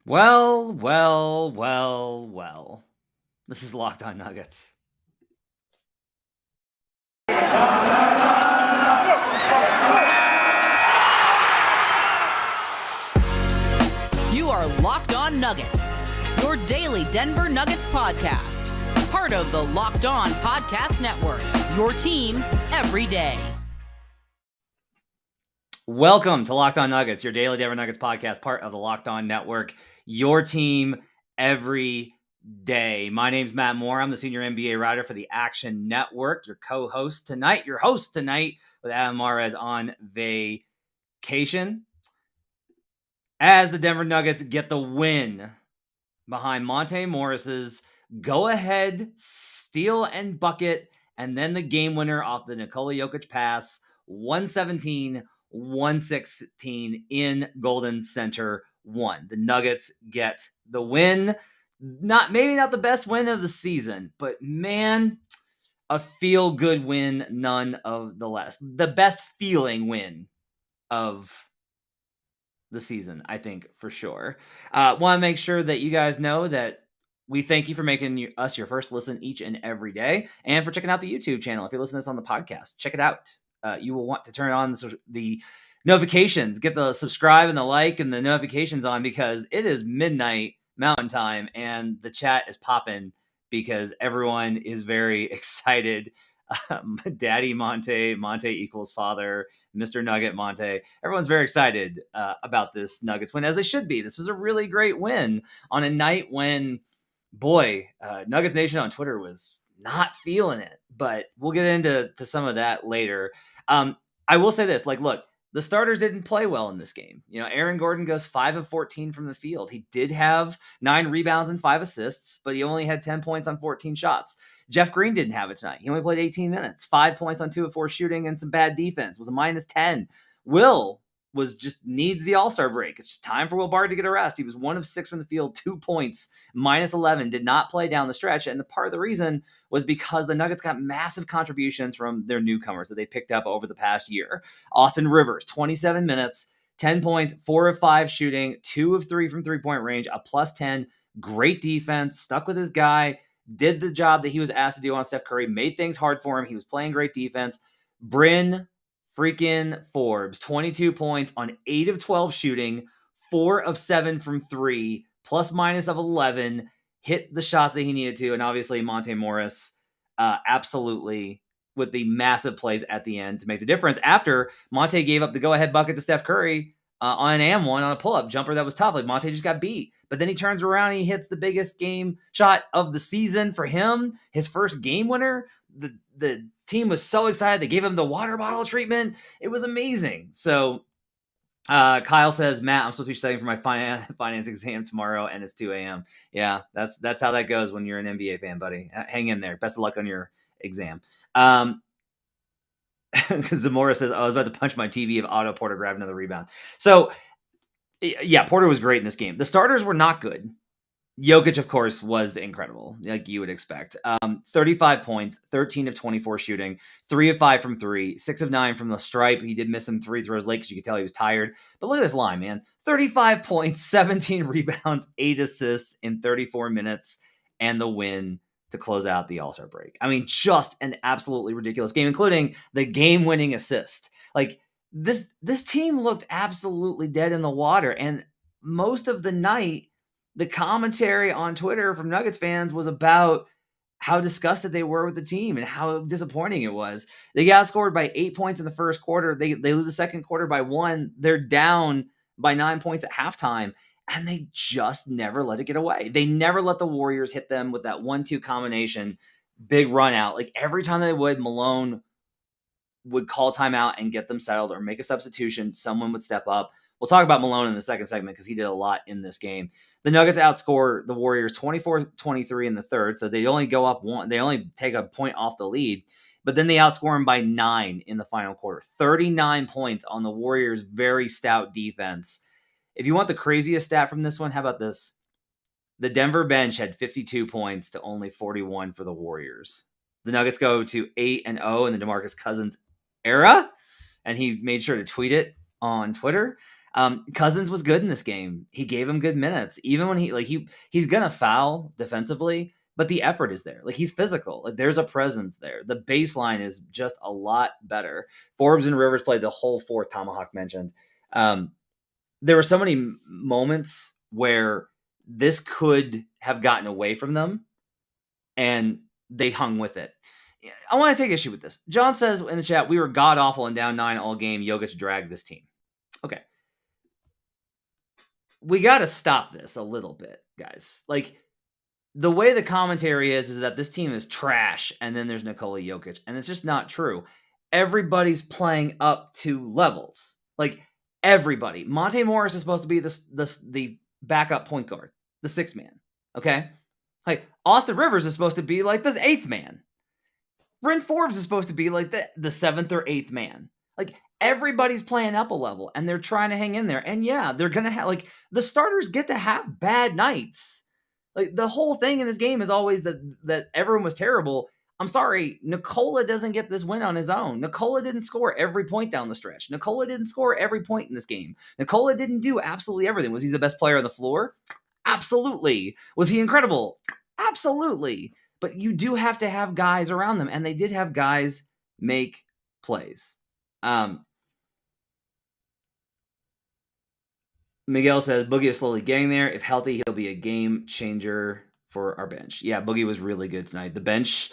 Well. This is Locked On Nuggets. You are Locked On Nuggets, your daily Denver Nuggets podcast. Part of the Locked On Podcast Network, your team every day. Welcome to Locked On Nuggets, your daily Denver Nuggets podcast, part of the Locked On Network, your team every day. My name's Matt Moore. I'm the senior NBA writer for the Action Network, your host tonight with Adam Mares on vacation. As the Denver Nuggets get the win behind Monte Morris's go-ahead steal and bucket, and then the game winner off the Nikola Jokic pass, 117-116 in Golden Center 1. The Nuggets get the win. Maybe not the best win of the season, but man, a feel-good win none of the less. The best feeling win of the season, I think, for sure. Want to make sure that you guys know that we thank you for making us your first listen each and every day, and for checking out the YouTube channel. If you're listening to this on the podcast, check it out. You will want to turn on the notifications, get the subscribe and the like and the notifications on, because it is midnight Mountain Time and the chat is popping because everyone is very excited. Daddy Monte equals father, Mr. Nugget Monte. Everyone's very excited about this Nuggets win, as they should be. This was a really great win on a night when, Nuggets Nation on Twitter was not feeling it, but we'll get into some of that later. I will say this, look, the starters didn't play well in this game. Aaron Gordon goes 5 of 14 from the field. He did have 9 rebounds and 5 assists, but he only had 10 points on 14 shots. Jeff Green didn't have it tonight. He only played 18 minutes, 5 points on 2 of 4 shooting and some bad defense. Was a -10. Will needs the All-Star break. It's just time for Will Barton to get a rest. He was 1 of 6 from the field, 2 points, -11, did not play down the stretch. And the part of the reason was because the Nuggets got massive contributions from their newcomers that they picked up over the past year. Austin Rivers, 27 minutes, 10 points, 4 of 5 shooting, 2 of 3 from three-point range, a +10, great defense, stuck with his guy, did the job that he was asked to do on Steph Curry, made things hard for him. He was playing great defense. Bryn freaking Forbes, 22 points on 8 of 12 shooting, 4 of 7 from 3, ± of 11, hit the shots that he needed to. And obviously Monte Morris, absolutely, with the massive plays at the end to make the difference after Monte gave up the go-ahead bucket to Steph Curry on an and-one on a pull-up jumper that was tough. Monte just got beat. But then he turns around and he hits the biggest game shot of the season for him, his first game winner. The team was so excited. They gave him the water bottle treatment. It was amazing. So Kyle says, Matt, I'm supposed to be studying for my finance exam tomorrow, and it's 2 a.m. Yeah, that's how that goes when you're an NBA fan, buddy. Hang in there. Best of luck on your exam. Zamora says, I was about to punch my TV if Otto Porter grabbed another rebound. So, yeah, Porter was great in this game. The starters were not good. Jokic, of course, was incredible, like you would expect. 35 points, 13 of 24 shooting, 3 of 5 from 3, 6 of 9 from the stripe. He did miss some 3 throws late because you could tell he was tired. But look at this line, man. 35 points, 17 rebounds, 8 assists in 34 minutes, and the win to close out the All-Star break. I mean, just an absolutely ridiculous game, including the game-winning assist. This team looked absolutely dead in the water, and most of the night, the commentary on Twitter from Nuggets fans was about how disgusted they were with the team and how disappointing it was. They got scored by 8 points in the first quarter. They lose the second quarter by 1. They're down by 9 points at halftime, and they just never let it get away. They never let the Warriors hit them with that 1-2 combination, big run out. Every time they would, Malone would call timeout and get them settled or make a substitution. Someone would step up. We'll talk about Malone in the second segment because he did a lot in this game. The Nuggets outscore the Warriors 24-23 in the third, so they only go up 1. They only take a point off the lead, but then they outscore them by 9 in the final quarter. 39 points on the Warriors' very stout defense. If you want the craziest stat from this one, how about this? The Denver bench had 52 points to only 41 for the Warriors. The Nuggets go to 8-0 in the DeMarcus Cousins era, and he made sure to tweet it on Twitter. Cousins was good in this game. He gave him good minutes, even when he's gonna foul defensively, but the effort is there. Like, he's physical. Like, there's a presence there. The baseline is just a lot better. Forbes and Rivers played the whole fourth. Tomahawk mentioned. There were so many moments where this could have gotten away from them, and they hung with it. I want to take issue with this. John says in the chat, we were god-awful and down 9 all game. Jokic dragged this team. Okay. We got to stop this a little bit, guys. Like, the way the commentary is that this team is trash, and then there's Nikola Jokic, and it's just not true. Everybody's playing up to levels. Like, everybody. Monte Morris is supposed to be the backup point guard, the 6th man. Okay? Like, Austin Rivers is supposed to be like the 8th man. Bryn Forbes is supposed to be like the 7th or 8th man. Like, everybody's playing up a level, and they're trying to hang in there. And yeah, they're going to have, like, the starters get to have bad nights. Like, the whole thing in this game is always that everyone was terrible. I'm sorry, Nikola doesn't get this win on his own. Nikola didn't score every point down the stretch. Nikola didn't score every point in this game. Nikola didn't do absolutely everything. Was he the best player on the floor? Absolutely. Was he incredible? Absolutely. But you do have to have guys around them, and they did have guys make plays. Miguel says, Boogie is slowly getting there. If healthy, he'll be a game changer for our bench. Yeah, Boogie was really good tonight. The bench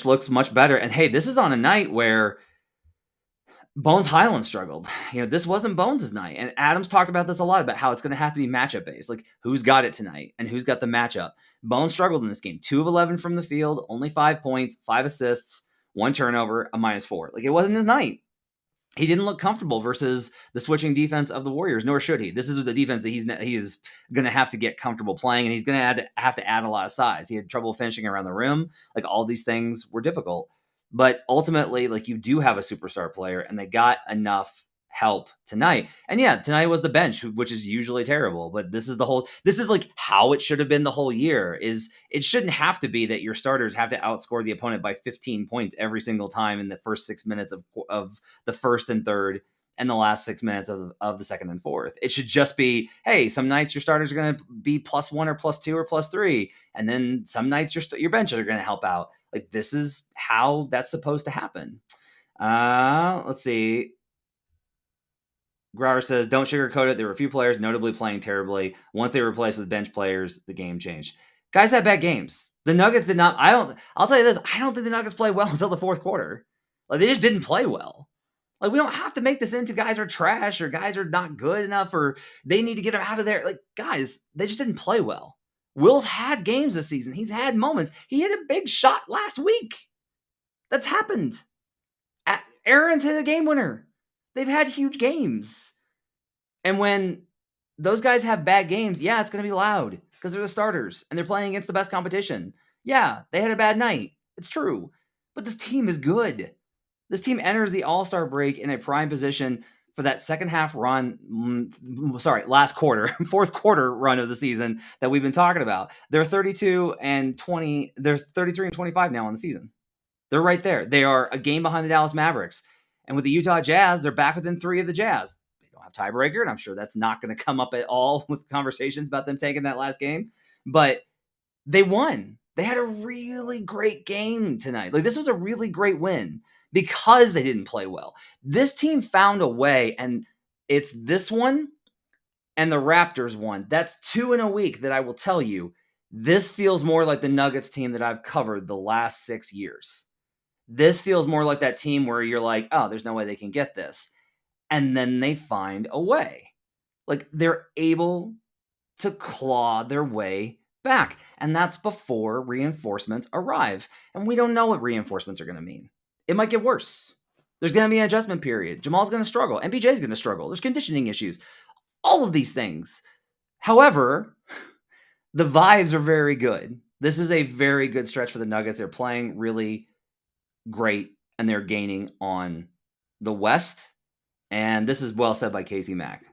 looks much better. And hey, this is on a night where Bones Highland struggled. This wasn't Bones' night. And Adams talked about this a lot, about how it's going to have to be matchup based. Like, who's got it tonight and who's got the matchup. Bones struggled in this game. 2 of 11 from the field, only 5 points, 5 assists, 1 turnover, a -4. Like, it wasn't his night. He didn't look comfortable versus the switching defense of the Warriors, nor should he. This is the defense that he is going to have to get comfortable playing, and he's going to have to add a lot of size. He had trouble finishing around the rim. Like, all these things were difficult. But ultimately, like, you do have a superstar player, and they got enough help tonight. And yeah, tonight was the bench, which is usually terrible. But this is like how it should have been the whole year. Is it shouldn't have to be that your starters have to outscore the opponent by 15 points every single time in the first 6 minutes of the first and third and the last 6 minutes of the second and fourth. It should just be, hey, some nights your starters are going to be +1 or +2 or +3. And then some nights your benches are going to help out. Like, this is how that's supposed to happen. Let's see. Grauer says, don't sugarcoat it. There were a few players notably playing terribly. Once they were replaced with bench players, the game changed. Guys had bad games. The Nuggets did not. I'll tell you this. I don't think the Nuggets played well until the fourth quarter. Like, they just didn't play well. Like, we don't have to make this into guys are trash or guys are not good enough or they need to get them out of there. Like, guys, they just didn't play well. Will's had games this season. He's had moments. He hit a big shot last week. That's happened. Aaron's hit a game winner. They've had huge games. And when those guys have bad games, yeah, it's going to be loud because they're the starters and they're playing against the best competition. Yeah, they had a bad night. It's true. But this team is good. This team enters the All-Star break in a prime position for that second half run. Last quarter, fourth quarter run of the season that we've been talking about. They're 32 and 20. They're 33 and 25 now on the season. They're right there. They are a game behind the Dallas Mavericks. And with the Utah Jazz, they're back within 3 of the Jazz. They don't have tiebreaker, and I'm sure that's not going to come up at all with conversations about them taking that last game. But they won. They had a really great game tonight. Like, this was a really great win because they didn't play well. This team found a way, and it's this one and the Raptors one. That's 2 in a week that I will tell you, this feels more like the Nuggets team that I've covered the last 6 years. This feels more like that team where you're like, oh, there's no way they can get this. And then they find a way. Like, they're able to claw their way back. And that's before reinforcements arrive. And we don't know what reinforcements are going to mean. It might get worse. There's going to be an adjustment period. Jamal's going to struggle. MPJ's going to struggle. There's conditioning issues. All of these things. However, the vibes are very good. This is a very good stretch for the Nuggets. They're playing really great, and they're gaining on the West. And this is well said by Casey Mack.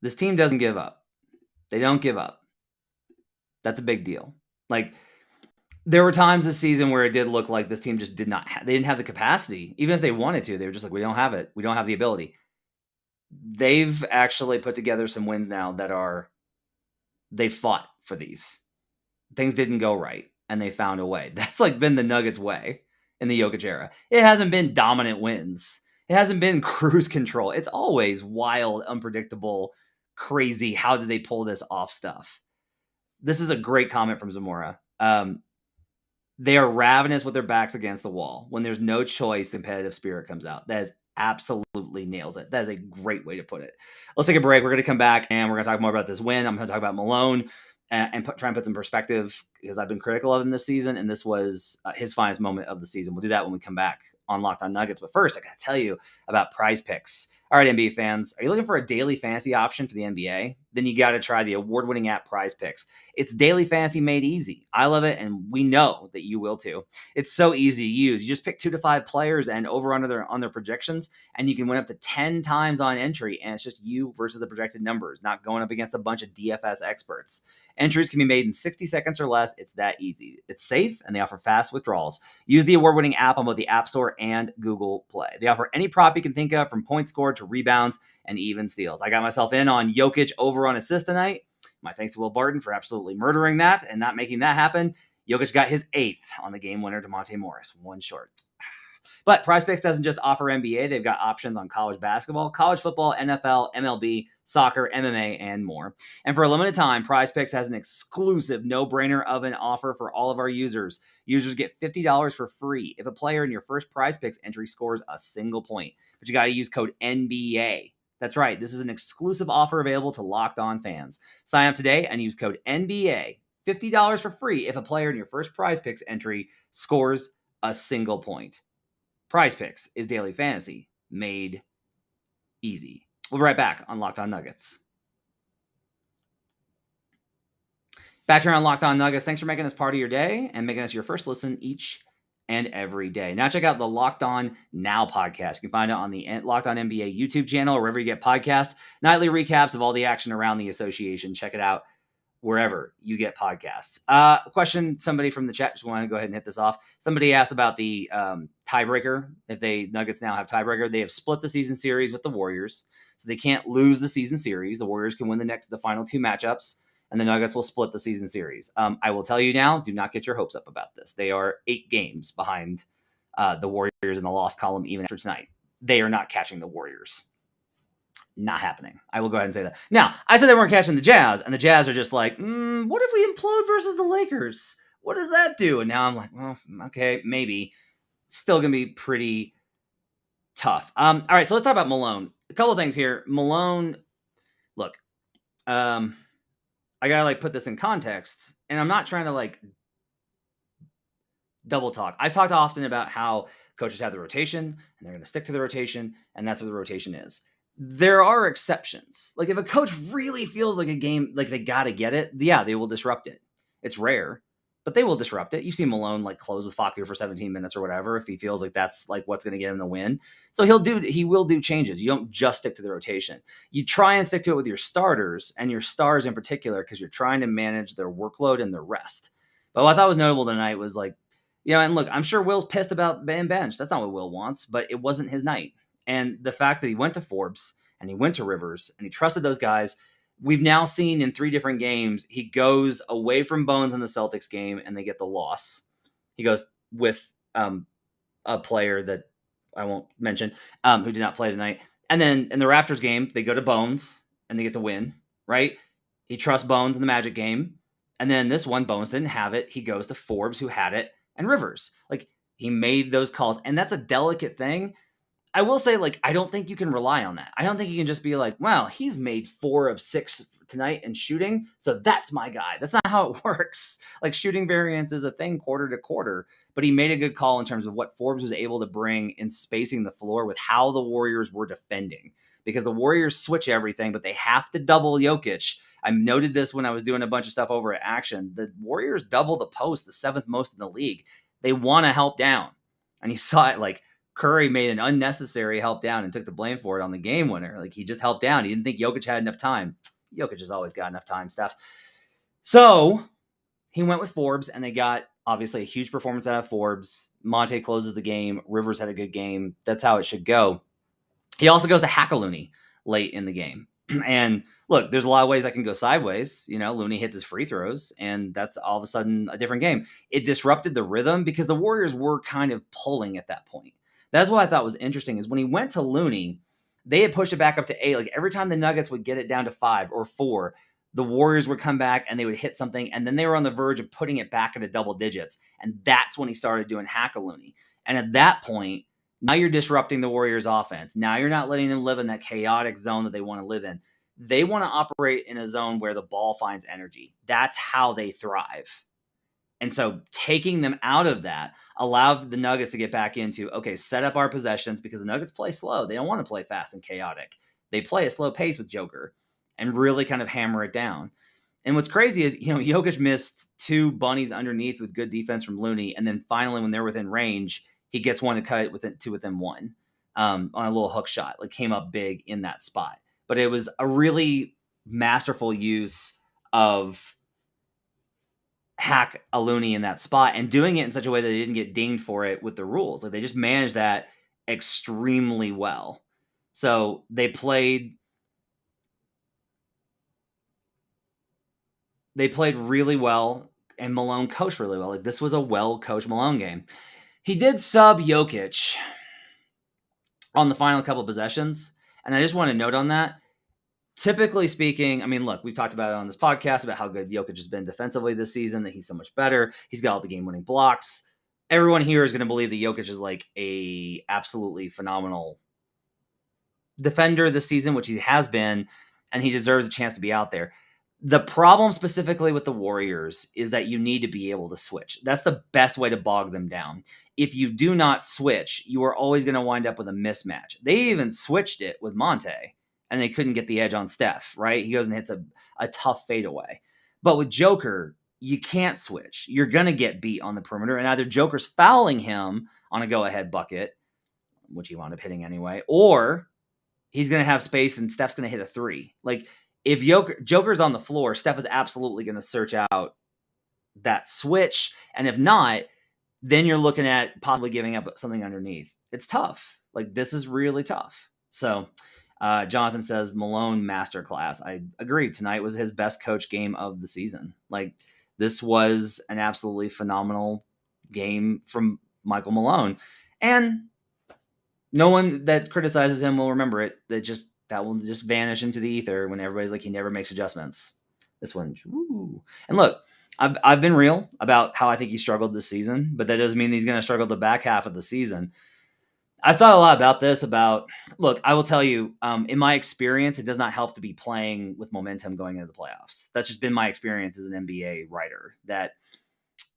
This team doesn't give up. They don't give up. That's a big deal. Like, there were times this season where it did look like this team just they didn't have the capacity. Even if they wanted to, they were just like, we don't have it. We don't have the ability. they've actually put together some wins now that they fought for these. Things didn't go right, and they found a way. That's like been the Nuggets way in the Jokic era. It hasn't been dominant wins. It hasn't been cruise control. It's always wild, unpredictable, crazy. How did they pull this off stuff? This is a great comment from Zamora. They are ravenous with their backs against the wall. When there's no choice, the competitive spirit comes out. That is absolutely nails it. That is a great way to put it. Let's take a break. We're going to come back and we're going to talk more about this win. I'm going to talk about Malone and try and put some perspective because I've been critical of him this season, and this was his finest moment of the season. We'll do that when we come back on Locked On Nuggets. But first, I got to tell you about Prize Picks. All right, NBA fans, are you looking for a daily fantasy option for the NBA? Then you got to try the award-winning app Prize Picks. It's daily fantasy made easy. I love it, and we know that you will too. It's so easy to use. You just pick 2 to 5 players and over under on their projections, and you can win up to 10 times on entry, and it's just you versus the projected numbers, not going up against a bunch of DFS experts. Entries can be made in 60 seconds or less. It's that easy. It's safe, and they offer fast withdrawals. Use the award-winning app on both the App Store and Google Play. They offer any prop you can think of, from points scored to rebounds and even steals. I got myself in on Jokic over on assist tonight. My thanks to Will Barton for absolutely murdering that and not making that happen. Jokic got his 8th on the game winner to Monte Morris, one short. But PrizePicks doesn't just offer NBA. They've got options on college basketball, college football, NFL, MLB, soccer, MMA, and more. And for a limited time, PrizePicks has an exclusive no-brainer of an offer for all of our users. Users get $50 for free if a player in your first PrizePicks entry scores a single point. But you got to use code NBA. That's right. This is an exclusive offer available to Locked On fans. Sign up today and use code NBA. $50 for free if a player in your first PrizePicks entry scores a single point. PrizePicks is daily fantasy made easy. We'll be right back on Locked On Nuggets. Back here on Locked On Nuggets, thanks for making us part of your day and making us your first listen each and every day. Now check out the Locked On Now podcast. You can find it on the Locked On NBA YouTube channel or wherever you get podcasts. Nightly recaps of all the action around the association. Check it out wherever you get podcasts. Question, somebody from the chat, just want to go ahead and hit this off. Somebody asked about the tiebreaker. If Nuggets now have tiebreaker, they have split the season series with the Warriors, so they can't lose the season series. The Warriors can win the final 2 matchups, and the Nuggets will split the season series. I will tell you now, do not get your hopes up about this. They are 8 games behind the Warriors in the loss column even after tonight. They are not catching the Warriors. Not happening. I will go ahead and say that. Now, I said they weren't catching the Jazz, and the Jazz are just like, what if we implode versus the Lakers? What does that do? And now I'm like, well, okay, maybe. Still going to be pretty tough. All right, so let's talk about Malone. A couple of things here. Malone, look, I got to put this in context, and I'm not trying to double talk. I've talked often about how coaches have the rotation, and they're going to stick to the rotation, and that's what the rotation is. There are exceptions. If a coach really feels like a game, they got to get it, yeah, they will disrupt it. It's rare, but they will disrupt it. You see Malone close with Facu for 17 minutes or whatever if he feels like that's what's going to get him the win. So he will do changes. You don't just stick to the rotation. You try and stick to it with your starters and your stars in particular because you're trying to manage their workload and their rest. But what I thought was notable tonight was and look, I'm sure Will's pissed about being benched. That's not what Will wants, but it wasn't his night. And the fact that he went to Forbes and he went to Rivers and he trusted those guys, we've now seen in 3 different games, he goes away from Bones in the Celtics game and they get the loss. He goes with a player that I won't mention who did not play tonight. And then in the Raptors game, they go to Bones and they get the win, right? He trusts Bones in the Magic game. And then this one, Bones didn't have it. He goes to Forbes, who had it, and Rivers. He made those calls. And that's a delicate thing. I will say, I don't think you can rely on that. I don't think you can just be well, he's made 4 of 6 tonight in shooting, so that's my guy. That's not how it works. Shooting variance is a thing quarter to quarter, but he made a good call in terms of what Forbes was able to bring in spacing the floor with how the Warriors were defending. Because the Warriors switch everything, but they have to double Jokic. I noted this when I was doing a bunch of stuff over at Action. The Warriors double the post, the 7th most in the league. They want to help down. And you saw it Curry made an unnecessary help down and took the blame for it on the game winner. He just helped down. He didn't think Jokic had enough time. Jokic has always got enough time, Steph. So he went with Forbes, and they got obviously a huge performance out of Forbes. Monte closes the game. Rivers had a good game. That's how it should go. He also goes to Hackaloony. late in the game. And look, there's a lot of ways that can go sideways. Looney hits his free throws, and that's all of a sudden a different game. It disrupted the rhythm because the Warriors were kind of pulling at that point. That's what I thought was interesting is when he went to Looney, they had pushed it back up to 8. Like every time the Nuggets would get it down to 5 or 4, the Warriors would come back and they would hit something, and then they were on the verge of putting it back into double digits. And that's when he started doing hack-a-Looney. And at that point, now you're disrupting the Warriors' offense. Now you're not letting them live in that chaotic zone that they want to live in. They want to operate in a zone where the ball finds energy. That's how they thrive. And so taking them out of that allowed the Nuggets to get back into, okay, set up our possessions, because the Nuggets play slow. They don't want to play fast and chaotic. They play a slow pace with Joker and really kind of hammer it down. And what's crazy is, Jokic missed 2 bunnies underneath with good defense from Looney. And then finally, when they're within range, he gets one to cut it to within 1 on a little hook shot. Like came up big in that spot. But it was a really masterful use of hack a Looney in that spot and doing it in such a way that they didn't get dinged for it with the rules. Like they just managed that extremely well. So they played really well, and Malone coached really well. Like this was a well-coached Malone game. He did sub Jokic on the final couple of possessions, and I just want to note on that. Typically speaking, I mean, look, we've talked about it on this podcast about how good Jokic has been defensively this season, that he's so much better. He's got all the game-winning blocks. Everyone here is going to believe that Jokic is like a absolutely phenomenal defender this season, which he has been, and he deserves a chance to be out there. The problem specifically with the Warriors is that you need to be able to switch. That's the best way to bog them down. If you do not switch, you are always going to wind up with a mismatch. They even switched it with Monte, and they couldn't get the edge on Steph, right? He goes and hits a tough fadeaway. But with Joker, you can't switch. You're going to get beat on the perimeter, and either Joker's fouling him on a go-ahead bucket, which he wound up hitting anyway, or he's going to have space and Steph's going to hit a 3. Like, if Joker's on the floor, Steph is absolutely going to search out that switch. And if not, then you're looking at possibly giving up something underneath. It's tough. Like, this is really tough. So Jonathan says, Malone masterclass. I agree. Tonight was his best coach game of the season. Like, this was an absolutely phenomenal game from Michael Malone. And no one that criticizes him will remember it. That will just vanish into the ether when everybody's like, he never makes adjustments. This one, woo. And look, I've been real about how I think he struggled this season, but that doesn't mean he's going to struggle the back half of the season. I've thought a lot about this. Look, I will tell you, in my experience, it does not help to be playing with momentum going into the playoffs. That's just been my experience as an NBA writer, that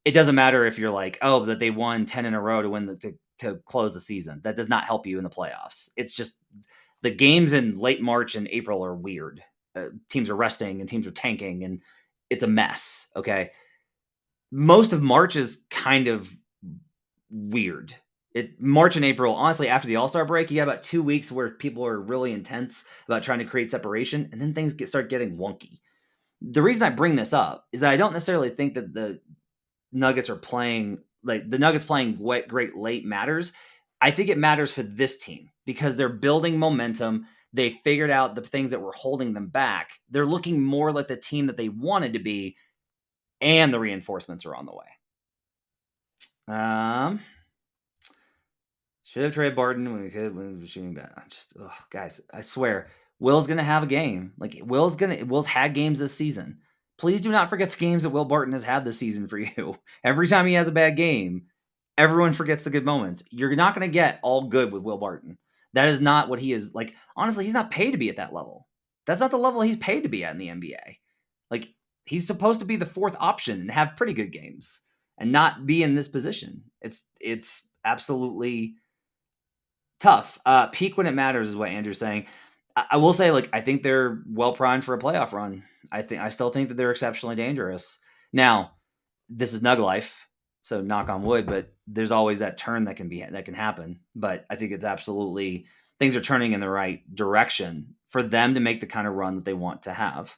it doesn't matter if you're like, oh, that they won 10 in a row to close the season. That does not help you in the playoffs. It's just the games in late March and April are weird. Teams are resting and teams are tanking, and it's a mess. Okay. Most of March is kind of weird. March and April, honestly, after the All-Star break, you got about 2 weeks where people are really intense about trying to create separation, and then things start getting wonky. The reason I bring this up is that I don't necessarily think that the Nuggets are playing, like the Nuggets playing great late matters. I think it matters for this team because they're building momentum. They figured out the things that were holding them back. They're looking more like the team that they wanted to be, and the reinforcements are on the way. Should have traded Barton when we were shooting back. Guys, I swear, Will's gonna have a game. Like Will's had games this season. Please do not forget the games that Will Barton has had this season for you. Every time he has a bad game, everyone forgets the good moments. You're not going to get all good with Will Barton. That is not what he is. Like, honestly, he's not paid to be at that level. That's not the level he's paid to be at in the NBA. Like, he's supposed to be the 4th option and have pretty good games and not be in this position. It's absolutely tough. Peak when it matters is what Andrew's saying. I will say, like, I think they're well primed for a playoff run. I still think that they're exceptionally dangerous. Now, this is Nug life, so knock on wood, but there's always that turn that can happen. But I think it's absolutely, things are turning in the right direction for them to make the kind of run that they want to have.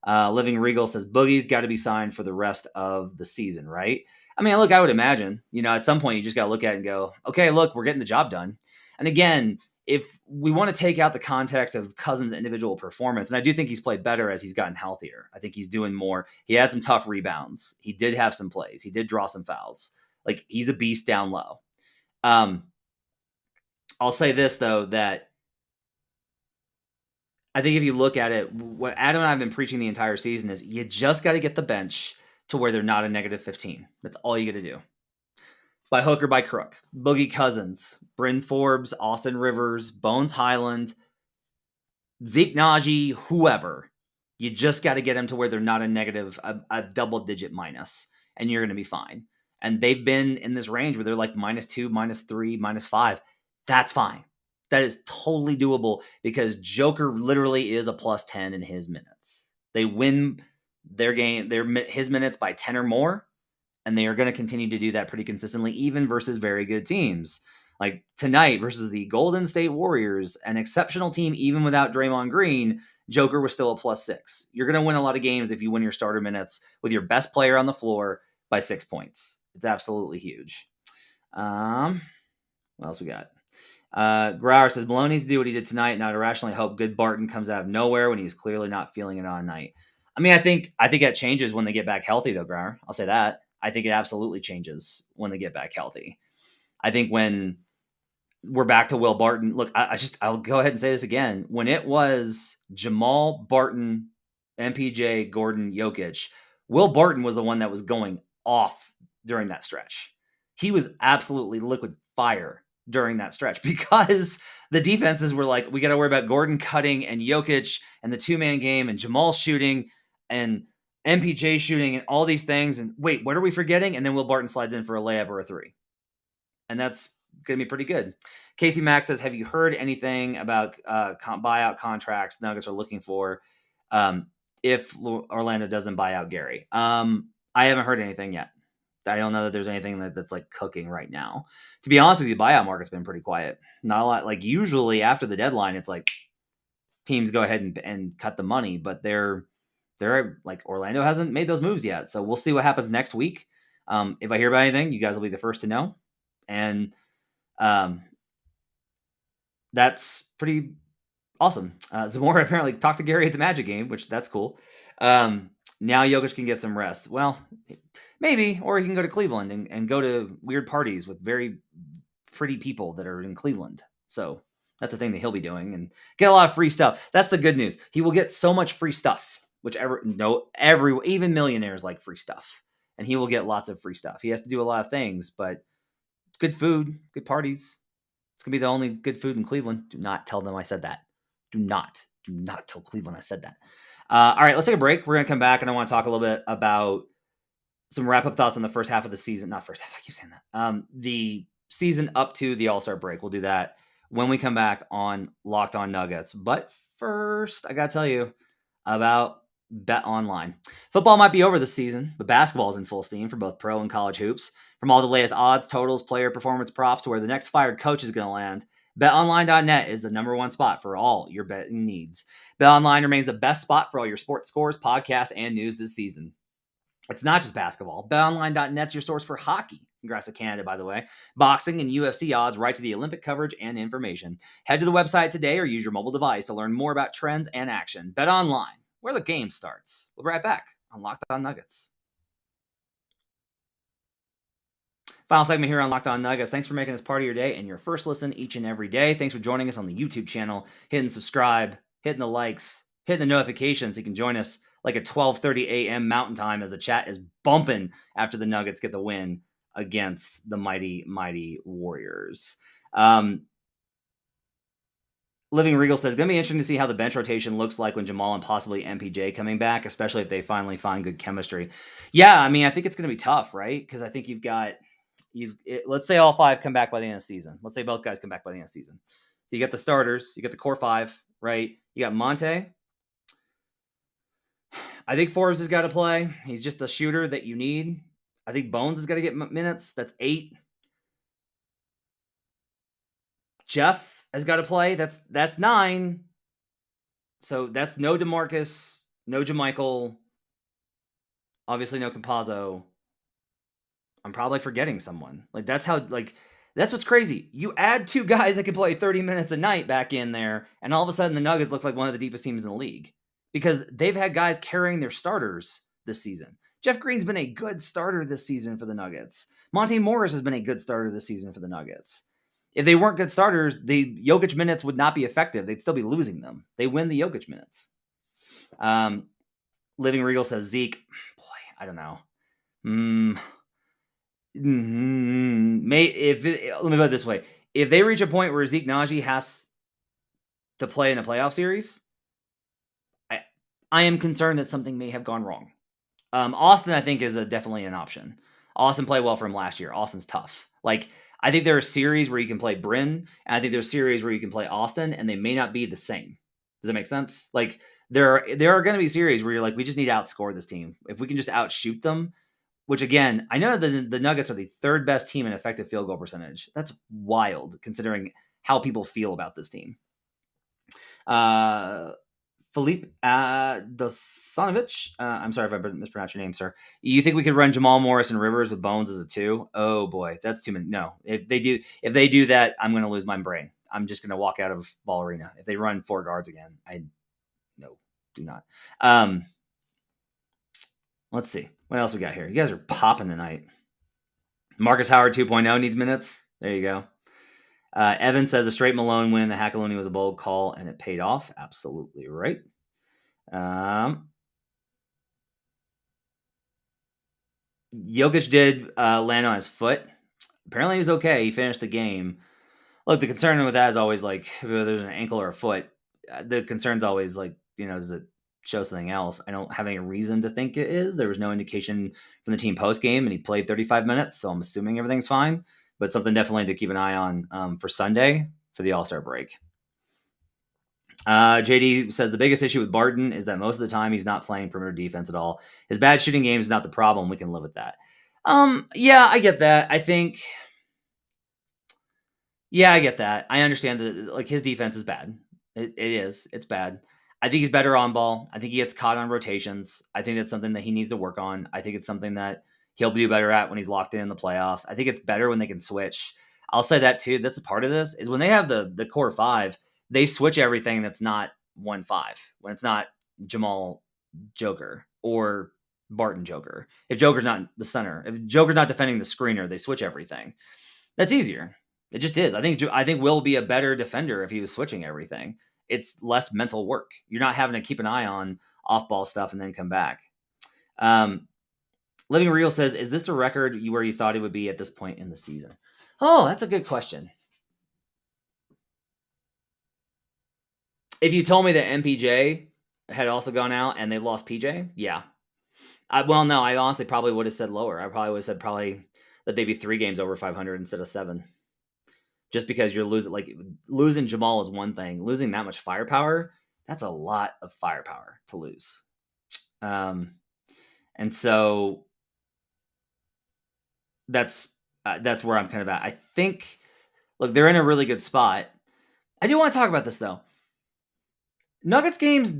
Living Regal says Boogie's got to be signed for the rest of the season, right? I mean, look, I would imagine, at some point you just got to look at it and go, okay, look, we're getting the job done. And again, if we want to take out the context of Cousins' individual performance, and I do think he's played better as he's gotten healthier. I think he's doing more. He had some tough rebounds. He did have some plays. He did draw some fouls. Like, he's a beast down low. I'll say this, though, that I think if you look at it, what Adam and I have been preaching the entire season is you just got to get the bench to where they're not a negative 15. That's all you got to do. By hook or by crook. Boogie Cousins, Bryn Forbes, Austin Rivers, Bones Highland, Zeke Naji, whoever. You just got to get them to where they're not a negative, a double-digit minus, and you're going to be fine. And they've been in this range where they're like -2, -3, -5. That's fine. That is totally doable because Joker literally is a +10 in his minutes. They win their game, his minutes by 10 or more, and they are going to continue to do that pretty consistently, even versus very good teams. Like tonight versus the Golden State Warriors, an exceptional team, even without Draymond Green, Joker was still a +6. You're going to win a lot of games if you win your starter minutes with your best player on the floor by 6 points. It's absolutely huge. What else we got? Grauer says, Malone needs to do what he did tonight, not irrationally hope good Barton comes out of nowhere when he's clearly not feeling it on night. I mean, I think that changes when they get back healthy, though, Grauer. I'll say that. I think it absolutely changes when they get back healthy. I think when we're back to Will Barton, look, I'll go ahead and say this again. When it was Jamal, Barton, MPJ, Gordon, Jokic, Will Barton was the one that was going off during that stretch. He was absolutely liquid fire during that stretch because the defenses were like, we got to worry about Gordon cutting and Jokic and the 2-man game and Jamal shooting and MPJ shooting and all these things. And wait, what are we forgetting? And then Will Barton slides in for a layup or a 3. And that's going to be pretty good. Casey Mack says, have you heard anything about buyout contracts Nuggets are looking for if Orlando doesn't buy out Gary? I haven't heard anything yet. I don't know that there's anything that's like cooking right now. To be honest with you, the buyout market's been pretty quiet. Not a lot. Like usually after the deadline, it's like teams go ahead and cut the money, but they're like Orlando hasn't made those moves yet. So we'll see what happens next week. If I hear about anything, you guys will be the first to know. And that's pretty awesome. Zamora apparently talked to Gary at the Magic game, which that's cool. Now Jokic can get some rest. Well, maybe, or he can go to Cleveland and go to weird parties with very pretty people that are in Cleveland. So that's the thing that he'll be doing and get a lot of free stuff. That's the good news. He will get so much free stuff, even millionaires like free stuff, and he will get lots of free stuff. He has to do a lot of things, but good food, good parties. It's going to be the only good food in Cleveland. Do not tell them I said that. Do not tell Cleveland I said that. All right, let's take a break. We're going to come back, and I want to talk a little bit about some wrap-up thoughts on the first half of the season. Not first half, I keep saying that. The season up to the All-Star break. We'll do that when we come back on Locked On Nuggets. But first, I got to tell you about BetOnline. Football might be over this season, but basketball is in full steam for both pro and college hoops. From all the latest odds, totals, player performance props to where the next fired coach is going to land, BetOnline.net is the #1 spot for all your betting needs. BetOnline remains the best spot for all your sports scores, podcasts, and news this season. It's not just basketball. BetOnline.net's your source for hockey. Congrats to Canada, by the way. Boxing and UFC odds right to the Olympic coverage and information. Head to the website today or use your mobile device to learn more about trends and action. BetOnline, where the game starts. We'll be right back on Locked On Nuggets. Final segment here on Locked On Nuggets. Thanks for making this part of your day and your first listen each and every day. Thanks for joining us on the YouTube channel, hitting subscribe, hitting the likes, hitting the notifications so you can join us like at 12:30 a.m. Mountain Time as the chat is bumping after the Nuggets get the win against the mighty, mighty Warriors. Living Regal says, going to be interesting to see how the bench rotation looks like when Jamal and possibly MPJ coming back, especially if they finally find good chemistry. Yeah, I mean, I think it's going to be tough, right? Because I think let's say all 5 come back by the end of the season. Let's say both guys come back by the end of the season. So you got the starters, you got the core 5, right? You got Monte. I think Forbes has got to play. He's just the shooter that you need. I think Bones has got to get minutes. That's 8. Jeff has got to play. That's 9. So that's no DeMarcus, no JaMychal, obviously no Campazzo. I'm probably forgetting someone. Like that's how That's what's crazy. You add 2 guys that can play 30 minutes a night back in there, and all of a sudden the Nuggets look like one of the deepest teams in the league because they've had guys carrying their starters this season. Jeff Green's been a good starter this season for the Nuggets. Monte Morris has been a good starter this season for the Nuggets. If they weren't good starters, the Jokic minutes would not be effective. They'd still be losing them. They win the Jokic minutes. Living Regal says, Zeke, boy, I don't know. Let me put it this way. If they reach a point where Zeke Naji has to play in a playoff series, I am concerned that something may have gone wrong. Austin, I think, is definitely an option. Austin played well for him last year. Austin's tough. Like, I think there are series where you can play Bryn, and I think there's series where you can play Austin, and they may not be the same. Does that make sense? Like, there are going to be series where you're like, we just need to outscore this team. If we can just outshoot them, which again, I know the Nuggets are the third best team in effective field goal percentage. That's wild considering how people feel about this team. Philippe Dosanovic, I'm sorry if I mispronounced your name, sir. You think we could run Jamal Morris and Rivers with Bones as a 2? Oh boy, that's too many. No, if they do that, I'm going to lose my brain. I'm just going to walk out of Ball Arena. If they run 4 guards again, do not. Let's see. What else we got here? You guys are popping tonight. Marcus Howard 2.0 needs minutes. There you go. Evan says a straight Malone win. The Hackaloni was a bold call, and it paid off. Absolutely right. Jokic did land on his foot. Apparently he was okay. He finished the game. Look, the concern with that is always like if there's an ankle or a foot. The concern's always like, does it show something else? I don't have any reason to think it is. There was no indication from the team post game, and he played 35 minutes, so I'm assuming everything's fine. But something definitely to keep an eye on for Sunday for the All-Star break. JD says the biggest issue with Barton is that most of the time he's not playing perimeter defense at all. His bad shooting game is not the problem. We can live with that. Yeah, I get that. I think. Yeah, I get that. I understand that like his defense is bad. It is. It's bad. I think he's better on ball. I think he gets caught on rotations. I think that's something that he needs to work on. I think it's something that he'll do better at when he's locked in the playoffs. I think it's better when they can switch. I'll say that too. That's a part of this is when they have the core 5, they switch everything that's not 1-5. When it's not Jamal Joker or Barton Joker. If Joker's not the center, if Joker's not defending the screener, they switch everything. That's easier. It just is. I think Will be a better defender if he was switching everything. It's less mental work. You're not having to keep an eye on off-ball stuff and then come back. Living Real says, is this a record where you thought it would be at this point in the season? Oh, that's a good question. If you told me that MPJ had also gone out and they lost PJ, yeah. I honestly probably would have said lower. I probably would have said that they'd be 3 games over 500 instead of 7. Just because you're losing Jamal is one thing. Losing that much firepower, that's a lot of firepower to lose. And so that's where I'm kind of at. I think, look, they're in a really good spot. I do want to talk about this though. Nuggets games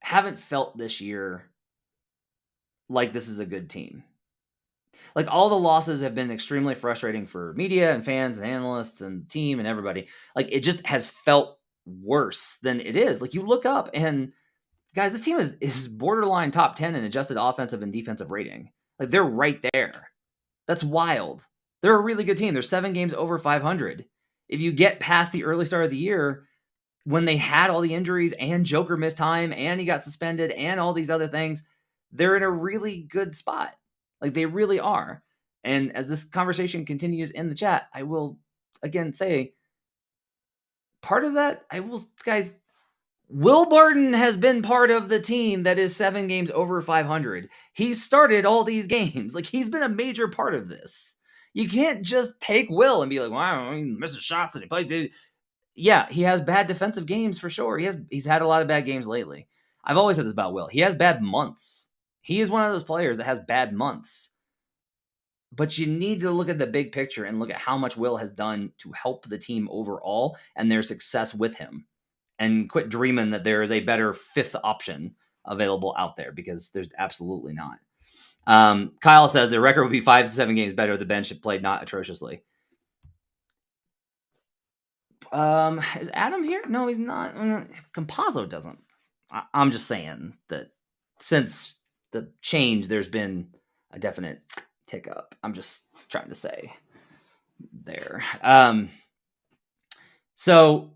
haven't felt this year like this is a good team. Like all the losses have been extremely frustrating for media and fans and analysts and the team and everybody. Like it just has felt worse than it is. Like you look up and guys, this team is borderline top 10 in adjusted offensive and defensive rating. Like they're right there. That's wild. They're a really good team. They're 7 games over 500. If you get past the early start of the year, when they had all the injuries and Joker missed time and he got suspended and all these other things, they're in a really good spot. Like they really are. And as this conversation continues in the chat, I will again say part of that, guys, Will Barton has been part of the team that is 7 games over 500. He started all these games. Like he's been a major part of this. You can't just take Will and be like, wow, he's missing shots and he plays. Yeah, he has bad defensive games for sure. He's had a lot of bad games lately. I've always said this about Will. He has bad months. He is one of those players that has bad months. But you need to look at the big picture and look at how much Will has done to help the team overall and their success with him. And quit dreaming that there is a better 5th option available out there because there's absolutely not. Kyle says the record would be 5 to 7 games better if the bench had played not atrociously. Is Adam here? No, he's not. Compazzo doesn't. I'm just saying that since the change, there's been a definite tick up. I'm just trying to say there. So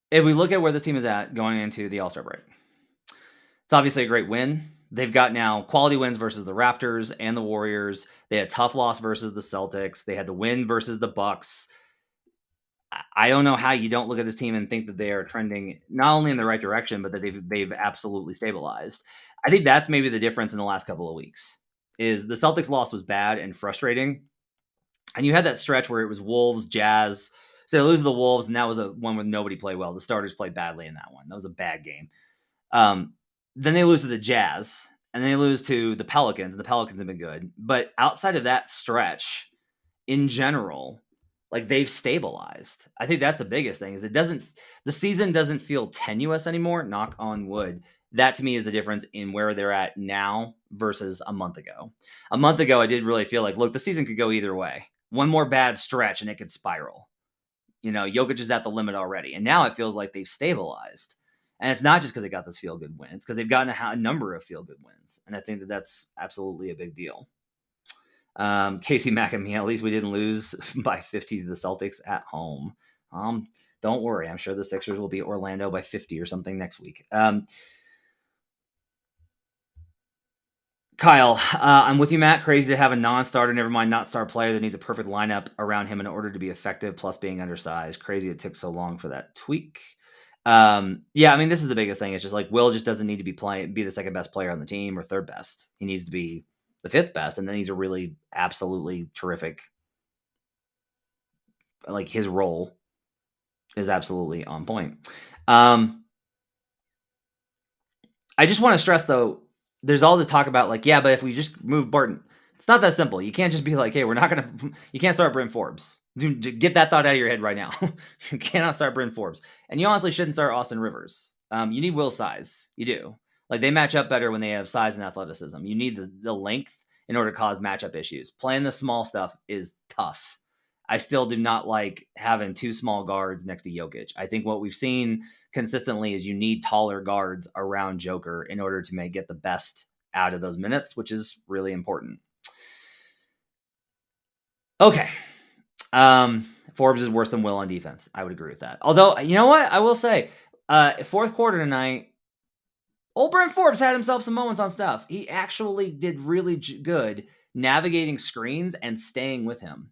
if we look at where this team is at going into the All-Star break, it's obviously a great win. They've got now quality wins versus the Raptors and the Warriors. They had a tough loss versus the Celtics. They had the win versus the Bucks. I don't know how you don't look at this team and think that they are trending not only in the right direction, but that they've absolutely stabilized. I think that's maybe the difference in the last couple of weeks is the Celtics loss was bad and frustrating. And you had that stretch where it was Wolves, Jazz. So they lose to the Wolves, and that was a one where nobody played well. The starters played badly in that one. That was a bad game. Then they lose to the Jazz, and then they lose to the Pelicans, and the Pelicans have been good. But outside of that stretch, in general, like they've stabilized. I think that's the biggest thing is the season doesn't feel tenuous anymore, knock on wood. That to me is the difference in where they're at now versus a month ago. A month ago, I did really feel like, look, the season could go either way. One more bad stretch and it could spiral. Jokic is at the limit already. And now it feels like they've stabilized. And it's not just because they got this feel-good win. It's because they've gotten a number of feel-good wins. And I think that that's absolutely a big deal. Casey McAmee, at least we didn't lose by 50 to the Celtics at home. Don't worry. I'm sure the Sixers will beat Orlando by 50 or something next week. Kyle, I'm with you, Matt. Crazy to have a non-starter, never mind not star player that needs a perfect lineup around him in order to be effective, plus being undersized. Crazy it took so long for that tweak. Yeah, I mean, this is the biggest thing. It's just like Will just doesn't need to be the second best player on the team or third best. He needs to be the fifth best, and then he's a really absolutely terrific. Like his role is absolutely on point. I just want to stress though, there's all this talk about like, yeah, but if we just move Barton, it's not that simple. You can't just be like, hey, you can't start Bryn Forbes. Get that thought out of your head right now. You cannot start Bryn Forbes. And you honestly shouldn't start Austin Rivers. You need Will size. You do. Like they match up better when they have size and athleticism. You need the length in order to cause matchup issues. Playing the small stuff is tough. I still do not like having two small guards next to Jokic. I think what we've seen consistently is you need taller guards around Joker in order to get the best out of those minutes, which is really important. Okay. Forbes is worse than Will on defense. I would agree with that. Although, you know what? I will say, fourth quarter tonight, old Bryn Forbes had himself some moments on stuff. He actually did really good navigating screens and staying with him.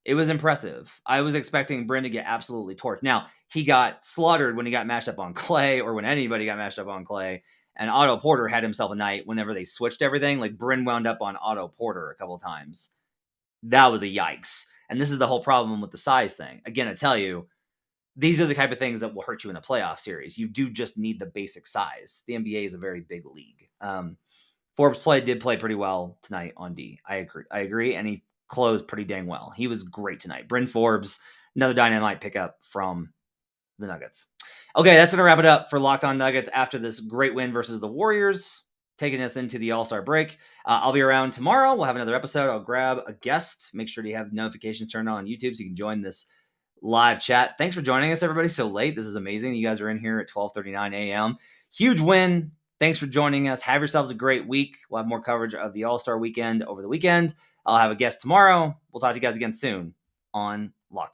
It was impressive. I was expecting Bryn to get absolutely torched. Now, he got slaughtered when he got matched up on Clay or when anybody got matched up on Clay. And Otto Porter had himself a night whenever they switched everything. Like Bryn wound up on Otto Porter a couple of times. That was a yikes. And this is the whole problem with the size thing. Again, I tell you, these are the type of things that will hurt you in a playoff series. You do just need the basic size. The NBA is a very big league. Forbes did play pretty well tonight on D. I agree. And he closed pretty dang well. He was great tonight. Bryn Forbes, another dynamite pickup from the Nuggets. Okay, that's going to wrap it up for Locked On Nuggets after this great win versus the Warriors, taking us into the All-Star break. I'll be around tomorrow. We'll have another episode. I'll grab a guest. Make sure to have notifications turned on YouTube so you can join this live chat. Thanks for joining us, everybody, so late. This is amazing. You guys are in here at 12:39 a.m. Huge win. Thanks for joining us. Have yourselves a great week. We'll have more coverage of the All-Star weekend over the weekend. I'll have a guest tomorrow. We'll talk to you guys again soon on Locked On.